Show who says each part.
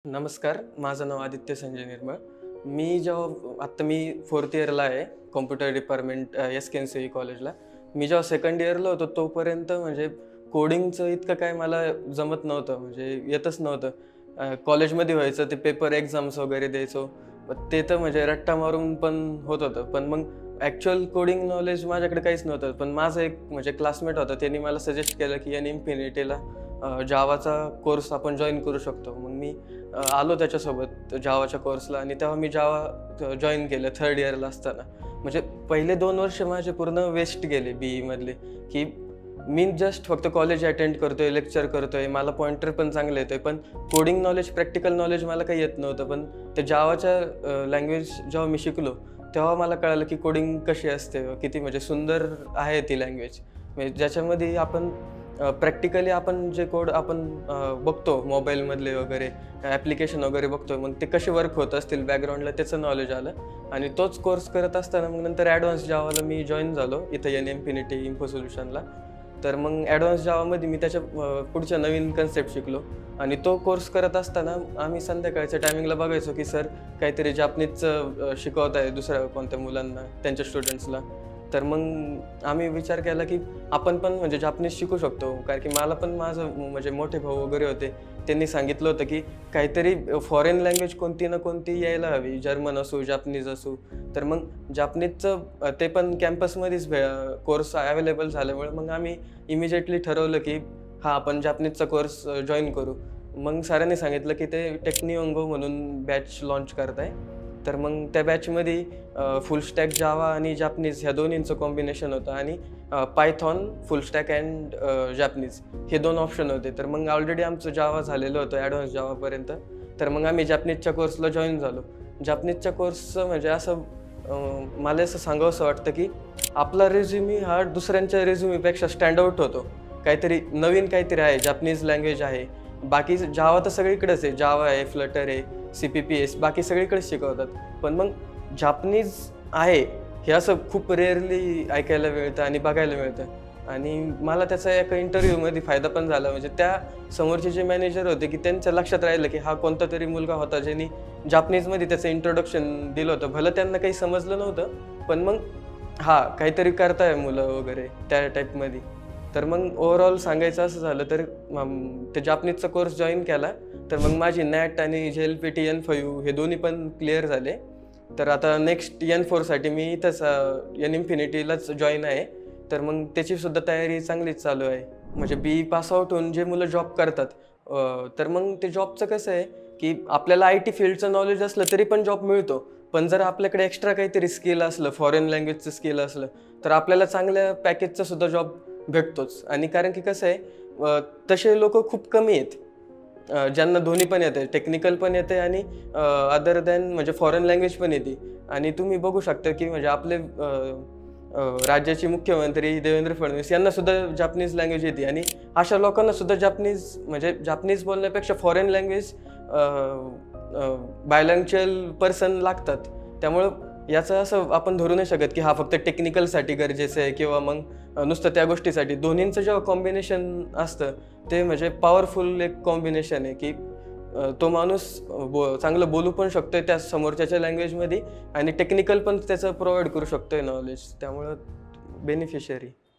Speaker 1: नमस्कार, माझं नाव आदित्य संजय निर्मळ. मी 4th इयरला आहे कॉम्प्युटर डिपार्टमेंट SKNCE कॉलेजला. मी जेव्हा सेकंड इयरला होतो तोपर्यंत म्हणजे कोडिंगचं इतकं काय मला जमत नव्हतं, म्हणजे येतच नव्हतं. कॉलेजमध्ये व्हायचं ते पेपर एक्झाम्स वगैरे द्यायचो. ते तर म्हणजे रट्टा मारून पण होत होतं. पण मग ॲक्च्युअल कोडिंग नॉलेज माझ्याकडे काहीच नव्हतं. पण माझा एक म्हणजे क्लासमेट होता, त्यांनी मला सजेस्ट केलं की इन्फिनिटीला जावाचा कोर्स आपण जॉइन करू शकतो. मग मी आलो त्याच्यासोबत जावाच्या कोर्सला आणि तेव्हा मी जावा जॉइन केलं 3rd इयरला असताना. म्हणजे पहिले 2 वर्ष माझे पूर्ण वेस्ट गेले BE की मी जस्ट फक्त कॉलेज अटेंड करतोय, लेक्चर करतोय, मला पॉइंटर पण चांगले येतोय, पण कोडिंग नॉलेज, प्रॅक्टिकल नॉलेज मला काही येत नव्हतं. पण ते जावाच्या लँग्वेज जेव्हा मी शिकलो तेव्हा मला कळालं की कोडिंग कशी असते, किती म्हणजे सुंदर आहे ती लँग्वेज. म्हणजे ज्याच्यामध्ये आपण प्रॅक्टिकली आपण जे कोड आपण बघतो मोबाईलमधले वगैरे ॲप्लिकेशन वगैरे बघतोय, मग ते कसे वर्क होत असतील बॅकग्राऊंडला त्याचं नॉलेज आलं. आणि तोच कोर्स करत असताना मग नंतर ॲडव्हान्स जावाला मी जॉईन झालो इथं इन्फिनिटी इन्फोसोल्युशनला. तर मग ॲडव्हान्स जावामध्ये मी त्याच्या पुढच्या नवीन कन्सेप्ट शिकलो. आणि तो कोर्स करत असताना आम्ही संध्याकाळच्या टायमिंगला बघायचो की सर काहीतरी जापनीजचं शिकवत आहे दुसऱ्या कोणत्या मुलांना, त्यांच्या स्टुडंट्सला. तर मग आम्ही विचार केला की आपण पण म्हणजे जापनीज शिकू शकतो, कारण की मला पण माझं म्हणजे मोठे भाऊ वगैरे होते, त्यांनी सांगितलं होतं की काहीतरी फॉरेन लँग्वेज कोणती ना कोणती यायला हवी, जर्मन असो जॅपनीज असो. तर मग जापनीजचं ते पण कॅम्पसमध्येच कोर्स अवेलेबल झाल्यामुळे मग आम्ही इमिजिएटली ठरवलं की आपण जापनीजचा कोर्स जॉईन करू. मग सरांनी सांगितलं की ते टेक्निओंगो म्हणून बॅच लॉन्च करत आहे. तर मग त्या बॅचमध्ये फुल स्टॅक जावा आणि जापनीज ह्या दोन्हींचं कॉम्बिनेशन होतं आणि Python, full stack and Japanese हे 2 ऑप्शन होते. तर मग ऑलरेडी आमचं जावा झालेलं होतं ॲडव्हान्स जावापर्यंत. तर मग आम्ही जापनीजच्या कोर्सला जॉईन झालो. जापनीजच्या कोर्सचं म्हणजे असं मला असं सांगावंसं वाटतं की आपला रेझ्युमी हा दुसऱ्यांच्या रेझ्युमीपेक्षा स्टँड आउट होतो. काहीतरी नवीन काहीतरी आहे, जापनीज लँग्वेज आहे. बाकी जावा तर सगळीकडेच आहे, जावा आहे, फ्लटर आहे, CPP बाकी सगळीकडेच शिकवतात. पण मग जापनीज आहे हे असं खूप रेअरली ऐकायला मिळतं आणि बघायला मिळतं. आणि मला त्याचा एका इंटरव्ह्यूमध्ये फायदा पण झाला. म्हणजे त्या समोरचे जे मॅनेजर होते की त्यांच्या लक्षात राहिलं की हा कोणता तरी मुलगा होता ज्यांनी जापनीजमध्ये त्याचं इंट्रोडक्शन दिलं होतं. भलं त्यांना काही समजलं नव्हतं, पण मग काहीतरी करताय मुलं वगैरे त्या टाईपमध्ये. तर मग ओव्हरऑल सांगायचं असं झालं तर ते जापनीजचा कोर्स जॉईन केला. तर मग माझी नॅट आणि JLPT N5 हे दोन्ही पण क्लिअर झाले. तर आता नेक्स्ट N4साठी मी इथंच इन्फिनिटीलाच जॉईन आहे. तर मग त्याचीसुद्धा तयारी चांगलीच चालू आहे. म्हणजे BE पासआउट होऊन जे मुलं जॉब करतात, तर मग ते जॉबचं कसं आहे की आपल्याला IT फील्डचं नॉलेज असलं तरी पण जॉब मिळतो. पण जर आपल्याकडे एक्स्ट्रा काहीतरी स्किल असलं, फॉरेन लँग्वेजचं स्किल असलं, तर आपल्याला चांगल्या पॅकेजचा सुद्धा जॉब भेटतोच. आणि कारण की कसं आहे, तसे लोकं खूप कमी आहेत ज्यांना दोन्ही पण येतं, टेक्निकल पण येते आणि अदर दॅन म्हणजे फॉरेन लँग्वेज पण येते. आणि तुम्ही बघू शकता की म्हणजे आपले राज्याचे मुख्यमंत्री देवेंद्र फडणवीस यांना सुद्धा जापनीज लँग्वेज येते. आणि अशा लोकांना सुद्धा जापनीज बोलण्यापेक्षा फॉरेन लँग्वेज बायलँग्वेज पर्सन लागतात. त्यामुळं याचं असं आपण धरू नाही शकत की फक्त टेक्निकलसाठी गरजेचं आहे किंवा मग नुसतं त्या गोष्टीसाठी. दोन्हींचं जेव्हा कॉम्बिनेशन असतं ते म्हणजे पॉवरफुल एक कॉम्बिनेशन आहे की तो माणूस चांगलं बोलू पण शकतोय त्या समोरच्याच्या लँग्वेजमध्ये आणि टेक्निकल पण त्याचं प्रोव्हाइड करू शकतोय नॉलेज. त्यामुळं बेनिफिशियरी.